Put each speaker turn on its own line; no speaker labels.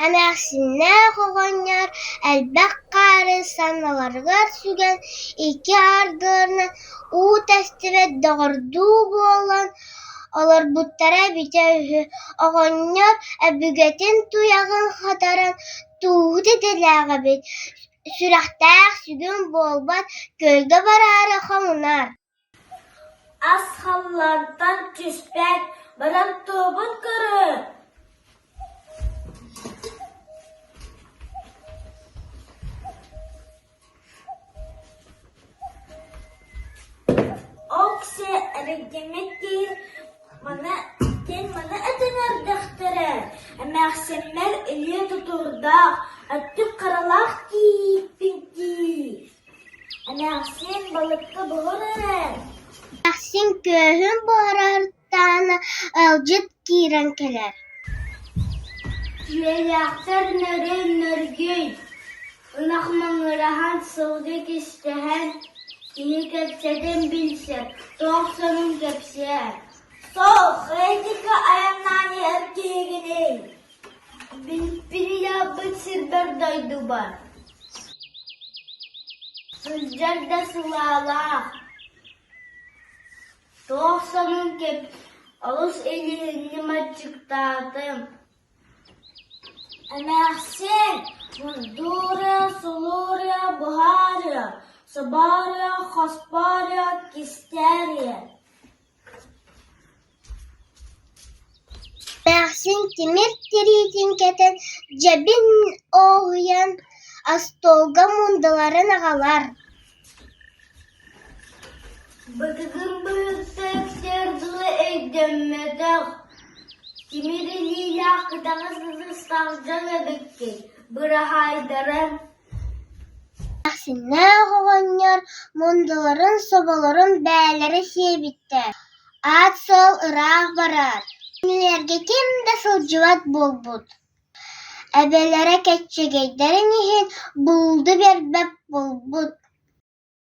әмәксиннә қоғаннар, әлбәк қары саналарғар сүген, iki ардыларынан уут әстібет дағырду болан, олар бұттара бите үхі, оғаннар әбүгетін туяғын қатаран, туғыды діләғі бет, сүрәқтәқ сүген болбат, көлгі барары қамынар.
Ас халлардан түспәк, баран тобын көрі. Оксе әрекемет дейір, мана әтін ардақтыры. Әмәқсенмәр үле тұтырдақ, әттік қаралақ дейіппен. Әмәқсен балыққа бұғырыр.
Әмәксен көһін бұғырартаны ылжыт кирен келер.
Түйеляқтар нөргөй, ұнақмаңырахан сылғы кестіген, кені кәпседен білсіп, тоқсының кәпсе. Соқ, әйтікі аямнан еркегіней. Білпілі бұт сірбір дойду бар. Сылжар да сылалақ. Тоқсының кәп, алыс әлігіні мәтчіктадым. Әмәқсен, мұздуры, сұлуры, бұхары, сыбары, қоспары, кестәрі.
Әмәксен темір теретін кәтін жабин оғыян астолға мұндыларын ағалар.
Бұдығын бұйықтық серділі өйдеммедіғ. Темірі лейла қыдағы сызыстағжың өбікке, бұра хайдарын.
Әмәксеннә қоғаннар мұндыларын собаларын бәлері себітті. Ат сол ұрақ барар. Нелерге кемді сылжыват болбуд. Әбелері кәтчегейдерін ехен бұлды бербәп болбуд.